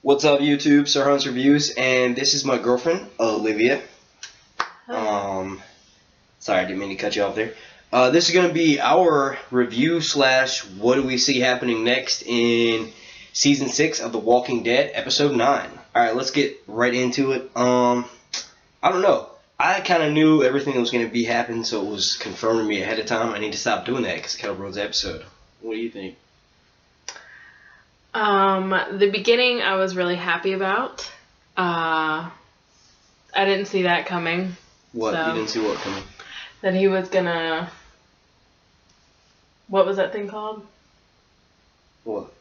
What's up, YouTube? Sir Hunt's Reviews, and this is my girlfriend, Olivia. Sorry, I didn't mean to cut you off there. This is going to be our review slash what do we see happening next in Season 6 of The Walking Dead, Episode 9. Alright, let's get right into it. I don't know. I kind of knew everything that was going to be happening, so it was confirmed to me ahead of time. I need to stop doing that because it kind of ruins the episode. What do you think? The beginning I was really happy about. I didn't see that coming. What? So, you didn't see what coming? that he was gonna... What was that thing called? What?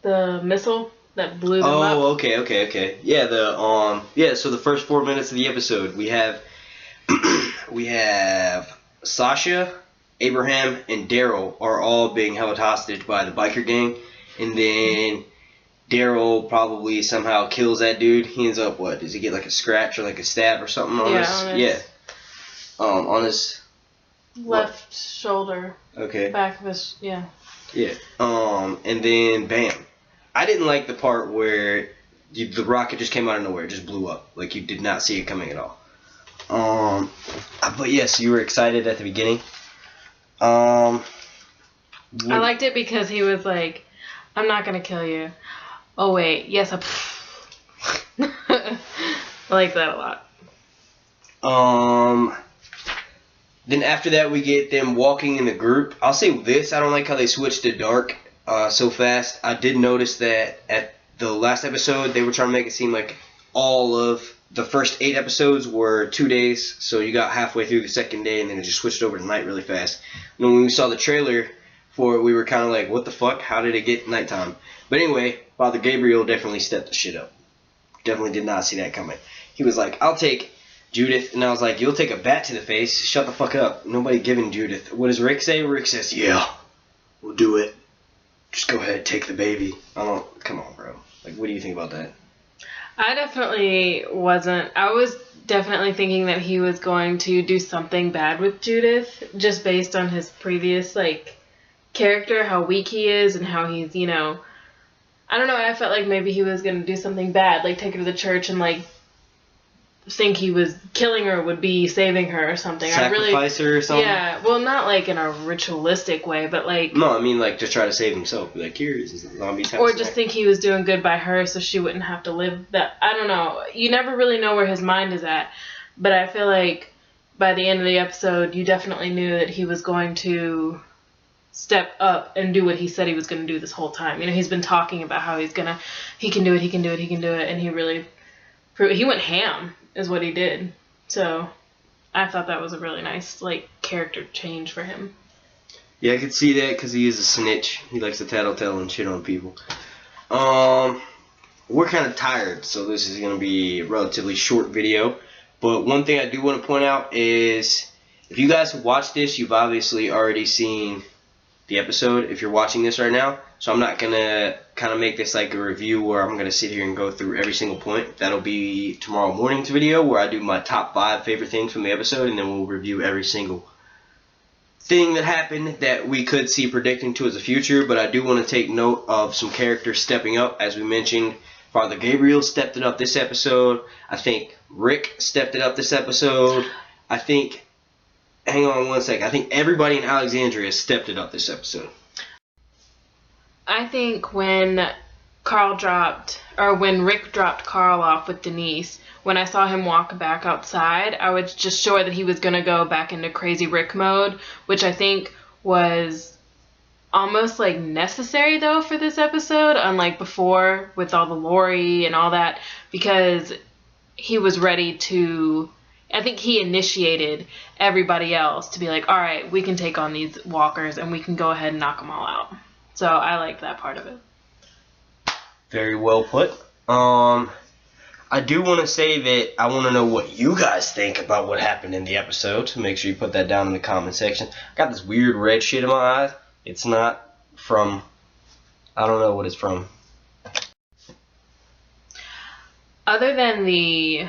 The missile that blew them up. Oh, okay. Yeah, so the first 4 minutes of the episode, we have Sasha, Abraham, and Daryl are all being held hostage by the biker gang, and then Daryl probably somehow kills that dude. He ends up, what, does he get like a scratch or like a stab or something on on his left shoulder. Okay. Back of his, Yeah. And then bam. I didn't like the part where the rocket just came out of nowhere, it just blew up. Like you did not see it coming at all. But yes, you were excited at the beginning. I liked it because he was like, I'm not gonna kill you. Oh wait, yes, I like that a lot. Then after that we get them walking in a group. I'll say this, I don't like how they switched to dark so fast. I did notice that at the last episode they were trying to make it seem like all of the first 8 episodes were 2 days, so you got halfway through the second day and then it just switched over to night really fast. And when we saw the trailer for it, we were kind of like, what the fuck? How did it get nighttime? But anyway, Father Gabriel definitely stepped the shit up. Definitely did not see that coming. He was like, I'll take Judith. And I was like, you'll take a bat to the face? Shut the fuck up. Nobody giving Judith. What does Rick say? Rick says, yeah, we'll do it. Just go ahead, take the baby. Come on, bro. Like, what do you think about that? I was definitely thinking that he was going to do something bad with Judith, just based on his previous, character, how weak he is, and how he's, I don't know, I felt like maybe he was going to do something bad, like take her to the church and, think he was killing her would be saving her or something. Sacrifice her or something? Yeah, well, not, in a ritualistic way, but, No, I mean, just try to save himself. Be like, here is a zombie type or just think he was doing good by her so she wouldn't have to live that... I don't know. You never really know where his mind is at, but I feel like by the end of the episode, you definitely knew that he was going to step up and do what he said he was going to do this whole time. He's been talking about how he can do it, and he really... He went ham, is what he did. So, I thought that was a really nice, character change for him. Yeah, I could see that because he is a snitch. He likes to tattletale and shit on people. We're kind of tired, so this is going to be a relatively short video. But one thing I do want to point out is, if you guys have watched this, you've obviously already seen the episode if you're watching this right now. So I'm not going to kind of make this like a review where I'm going to sit here and go through every single point. That'll be tomorrow morning's video where I do my top 5 favorite things from the episode, and then we'll review every single thing that happened that we could see predicting towards the future. But I do want to take note of some characters stepping up. As we mentioned, Father Gabriel stepped it up this episode. I think Rick stepped it up this episode. Hang on one second. I think everybody in Alexandria stepped it up this episode. I think when Rick dropped Carl off with Denise, when I saw him walk back outside, I was just sure that he was going to go back into crazy Rick mode, which I think was almost necessary though for this episode, unlike before with all the Lori and all that, because he was ready to... I think he initiated everybody else to be like, all right, we can take on these walkers and we can go ahead and knock them all out. So I like that part of it. Very well put. I do want to say that I want to know what you guys think about what happened in the episode. So make sure you put that down in the comment section. I got this weird red shit in my eyes. It's not from... I don't know what it's from. Other than the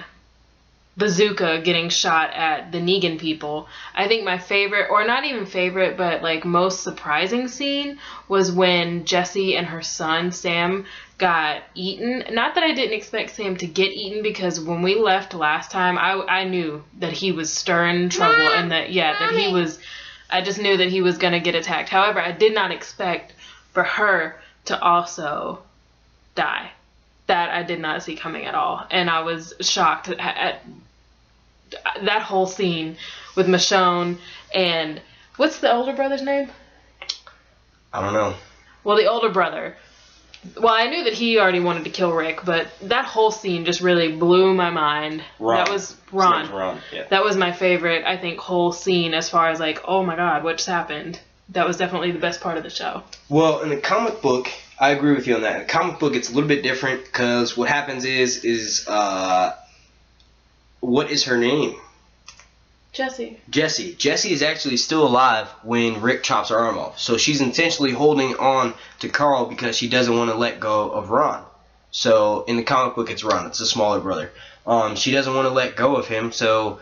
bazooka getting shot at the Negan people. I think my favorite, or not even favorite, but like most surprising scene was when Jessie and her son Sam got eaten. Not that I didn't expect Sam to get eaten, because when we left last time, I knew that he was stirring trouble and that he was. I just knew that he was gonna get attacked. However, I did not expect for her to also die. That I did not see coming at all, and I was shocked at that whole scene with Michonne and what's the older brother's name? I don't know. Well, the older brother. Well, I knew that he already wanted to kill Rick, but that whole scene just really blew my mind. Ron. That was Ron. His name's Ron. Yeah. That was my favorite, I think, whole scene as far as like, oh my god, what just happened? That was definitely the best part of the show. Well, in the comic book, I agree with you on that. In the comic book, it's a little bit different because what happens is what is her name? Jessie. Jessie is actually still alive when Rick chops her arm off. So she's intentionally holding on to Carl because she doesn't want to let go of Ron. So in the comic book, it's Ron. It's the smaller brother. She doesn't want to let go of him, so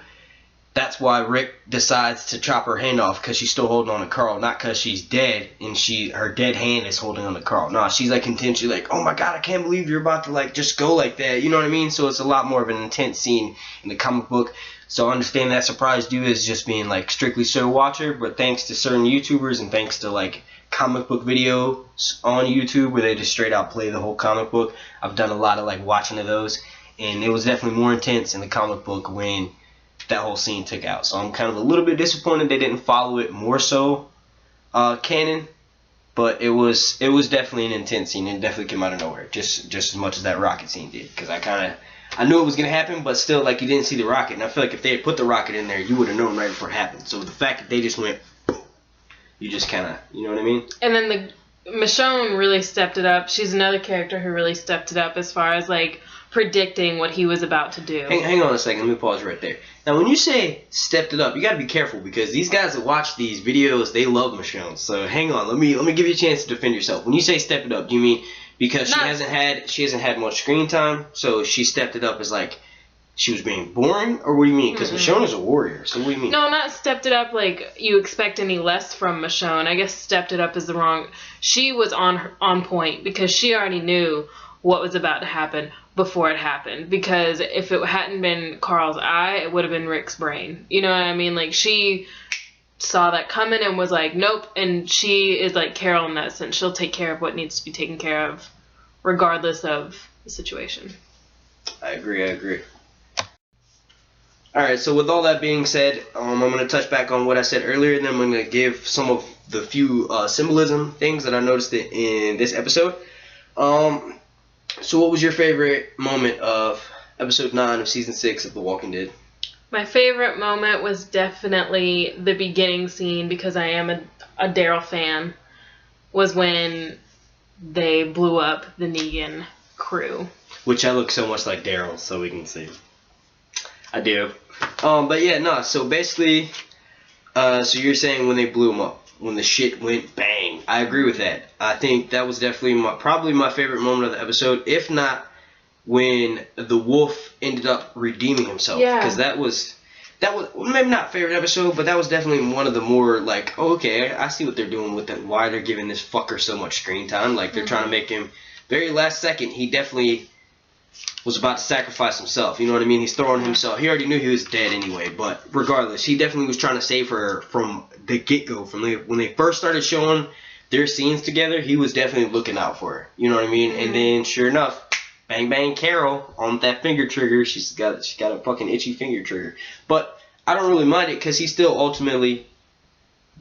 that's why Rick decides to chop her hand off, because she's still holding on to Carl, not because she's dead and her dead hand is holding on to Carl. No, she's like intentionally like, oh my god, I can't believe you're about to like just go like that. You know what I mean? So it's a lot more of an intense scene in the comic book. So I understand that surprised you as just being like strictly show watcher, but thanks to certain YouTubers and thanks to like comic book videos on YouTube where they just straight out play the whole comic book, I've done a lot of like watching of those, and it was definitely more intense in the comic book when that whole scene took out. So I'm kind of a little bit disappointed they didn't follow it more so canon, but it was definitely an intense scene. It definitely came out of nowhere, just as much as that rocket scene did, because I knew it was gonna happen, but still, like, you didn't see the rocket, and I feel like if they had put the rocket in there, you would have known right before it happened. So the fact that they just went, you just kind of, you know what I mean? And then Michonne really stepped it up. She's another character who really stepped it up as far as like predicting what he was about to do. Hang on a second. Let me pause right there. Now, when you say stepped it up, you got to be careful, because these guys that watch these videos, they love Michonne. So hang on. Let me give you a chance to defend yourself. When you say stepped it up, do you mean because she hasn't had much screen time, so she stepped it up as like she was being boring, or what do you mean? Because Michonne is a warrior. So what do you mean? No, not stepped it up like you expect any less from Michonne. I guess stepped it up is the wrong. She was on point because she already knew what was about to happen before it happened, because if it hadn't been Carl's eye, it would have been Rick's brain. You know what I mean? Like, she saw that coming and was like, nope. And she is like Carol in that sense. She'll take care of what needs to be taken care of regardless of the situation. I agree. Alright, so with all that being said, I'm going to touch back on what I said earlier, and then I'm going to give some of the few symbolism things that I noticed in this episode. So what was your favorite moment of episode 9 of season 6 of The Walking Dead? My favorite moment was definitely the beginning scene, because I am a Daryl fan, was when they blew up the Negan crew. Which I look so much like Daryl, so we can see. I do. But yeah, no, so basically, so you're saying when they blew him up, when the shit went bang. I agree with that. I think that was definitely probably my favorite moment of the episode, if not when the wolf ended up redeeming himself. Yeah. Because that was maybe not favorite episode, but that was definitely one of the more like, oh, okay, I see what they're doing with that. Why they're giving this fucker so much screen time. Like, they're trying to make him, very last second, he definitely was about to sacrifice himself. You know what I mean? He's throwing himself. He already knew he was dead anyway, but regardless, he definitely was trying to save her from the get-go. When they first started showing their scenes together, he was definitely looking out for her. You know what I mean? And then, sure enough, bang bang Carol on that finger trigger. She's got a fucking itchy finger trigger. But I don't really mind it, because he still ultimately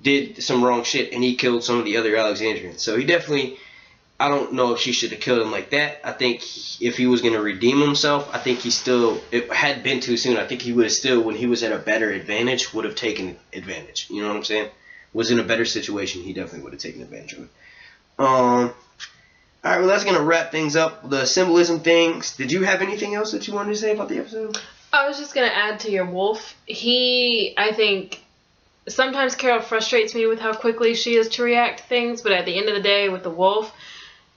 did some wrong shit, and he killed some of the other Alexandrians. So he definitely, I don't know if she should have killed him like that. I think if he was going to redeem himself, I think it had been too soon. I think he would have still, when he was at a better advantage, would have taken advantage. You know what I'm saying? Was in a better situation, he definitely would have taken advantage of it. Alright, well, that's going to wrap things up. The symbolism things. Did you have anything else that you wanted to say about the episode? I was just going to add to your wolf. I think, sometimes Carol frustrates me with how quickly she is to react to things, but at the end of the day, with the wolf,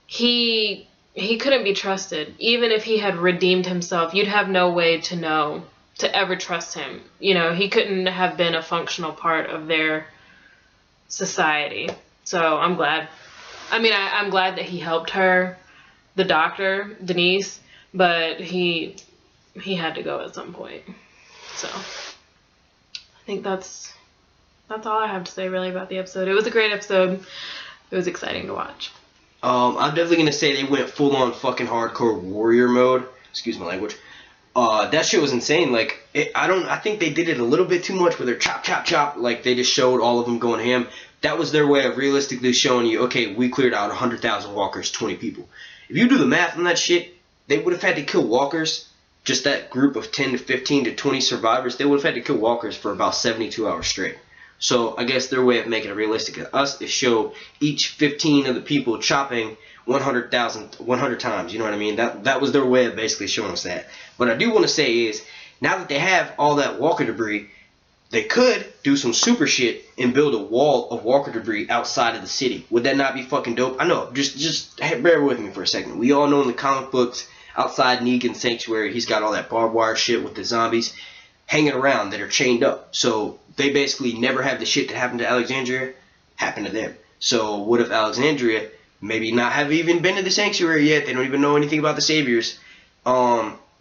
he couldn't be trusted. Even if he had redeemed himself, you'd have no way to know to ever trust him. You know, he couldn't have been a functional part of their society. So I'm glad. I mean, I'm glad that he helped her, the doctor, Denise, but he had to go at some point. So I think that's all I have to say really about the episode. It was a great episode. It was exciting to watch. I'm definitely gonna say they went full on fucking hardcore warrior mode. Excuse my language. That shit was insane. Like, I think they did it a little bit too much with their chop, chop, chop. Like, they just showed all of them going ham. That was their way of realistically showing you, okay, we cleared out 100,000 walkers, 20 people. If you do the math on that shit, they would have had to kill walkers, just that group of 10 to 15 to 20 survivors, they would have had to kill walkers for about 72 hours straight. So I guess their way of making it realistic to us is show each 15 of the people chopping 100 times. You know what I mean? That was their way of basically showing us that. What I do want to say is, now that they have all that walker debris, they could do some super shit and build a wall of walker debris outside of the city. Would that not be fucking dope? I know. Just bear with me for a second. We all know in the comic books, outside Negan's sanctuary, he's got all that barbed wire shit with the zombies hanging around that are chained up. So they basically never have the shit that happened to Alexandria happen to them. So what if Alexandria maybe not have even been to the sanctuary yet? They don't even know anything about the saviors.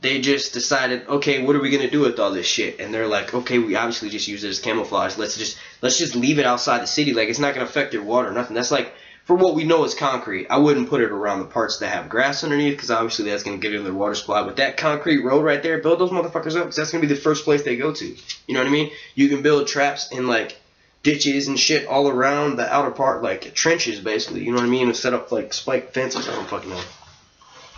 They just decided, okay, what are we gonna do with all this shit? And they're like, okay, we obviously just use it as camouflage. Let's just leave it outside the city. Like, it's not gonna affect their water or nothing. That's like, for what we know is concrete. I wouldn't put it around the parts that have grass underneath, because obviously that's gonna give them their water supply. But that concrete road right there, build those motherfuckers up, because that's gonna be the first place they go to. You know what I mean? You can build traps in like ditches and shit all around the outer part, like trenches basically. You know what I mean? And set up like spike fences. I don't fucking know.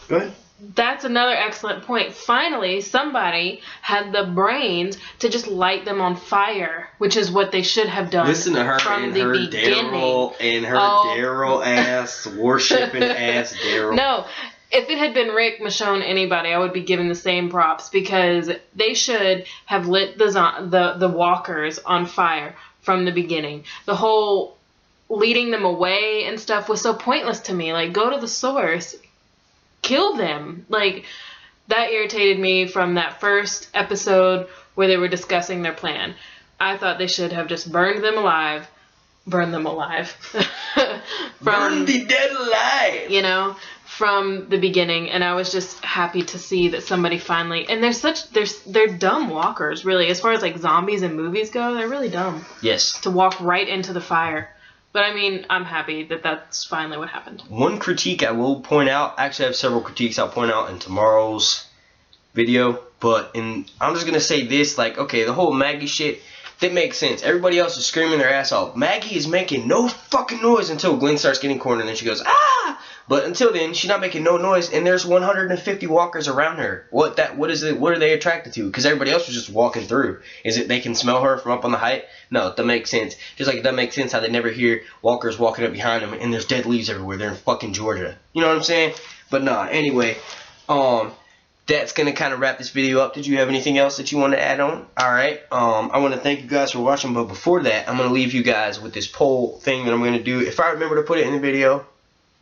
Go ahead. That's another excellent point. Finally, somebody had the brains to just light them on fire, which is what they should have done. Listen to her from and the her beginning. Daryl and her Daryl ass worshipping ass Daryl. No, if it had been Rick, Michonne, anybody, I would be giving the same props, because they should have lit the walkers on fire from the beginning. The whole leading them away and stuff was so pointless to me. Like, go to the source. Kill them. Like, that irritated me from that first episode where they were discussing their plan. I thought they should have just burned them alive. Burn them alive. Burn the dead alive. You know, from the beginning. And I was just happy to see that somebody finally, and they're dumb walkers, really. As far as like zombies in movies go, they're really dumb. Yes. To walk right into the fire. But I mean, I'm happy that that's finally what happened. One critique I will point out, actually I have several critiques I'll point out in tomorrow's video, but I'm just going to say this, like, okay, the whole Maggie shit, that makes sense. Everybody else is screaming their ass off. Maggie is making no fucking noise until Glenn starts getting cornered, and then she goes, ah! But until then, she's not making no noise, and there's 150 walkers around her. What are they attracted to? Because everybody else was just walking through. Is it they can smell her from up on the height? No, that makes sense. Just like it doesn't make sense how they never hear walkers walking up behind them, and there's dead leaves everywhere. They're in fucking Georgia. You know what I'm saying? But nah, anyway, that's going to kind of wrap this video up. Did you have anything else that you want to add on? Alright, I want to thank you guys for watching, but before that, I'm going to leave you guys with this poll thing that I'm going to do. If I remember to put it in the video,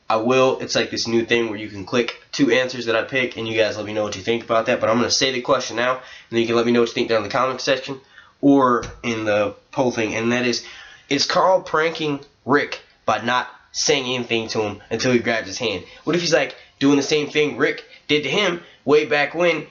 I will. It's like this new thing where you can click 2 answers that I pick, and you guys let me know what you think about that. But I'm going to say the question now, and then you can let me know what you think down in the comment section or in the poll thing. And that is Carl pranking Rick by not saying anything to him until he grabs his hand? What if he's like doing the same thing Rick did to him way back when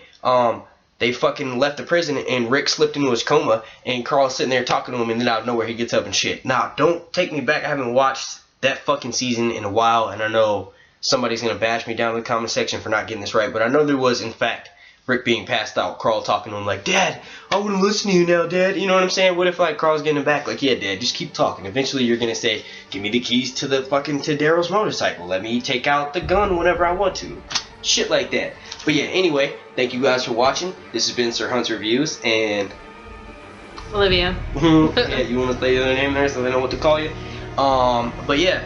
they fucking left the prison and Rick slipped into his coma and Carl's sitting there talking to him, and then out of nowhere he gets up and shit. Now, don't take me back. I haven't watched that fucking season in a while, and I know somebody's going to bash me down in the comment section for not getting this right, but I know there was, in fact, Rick being passed out, Carl talking to him like, Dad, I want to listen to you now, Dad. You know what I'm saying? What if, like, Carl's getting him back? Like, yeah, Dad, just keep talking. Eventually you're going to say, give me the keys to the fucking, to Daryl's motorcycle. Let me take out the gun whenever I want to. Shit like that. But yeah, anyway, thank you guys for watching. This has been Sir Hunt's Reviews, and Olivia. yeah, you want to say your name there so they know what to call you? But yeah,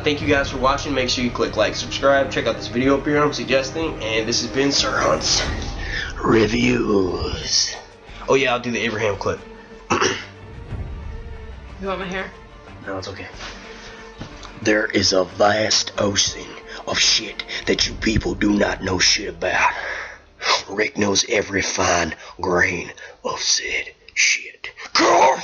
thank you guys for watching. Make sure you click like, subscribe, check out this video up here I'm suggesting, and this has been Sir Hunt's Reviews. Oh yeah, I'll do the Abraham clip. You want my hair? No, it's okay. There is a vast ocean of shit that you people do not know shit about. Rick knows every fine grain of said shit. Carl!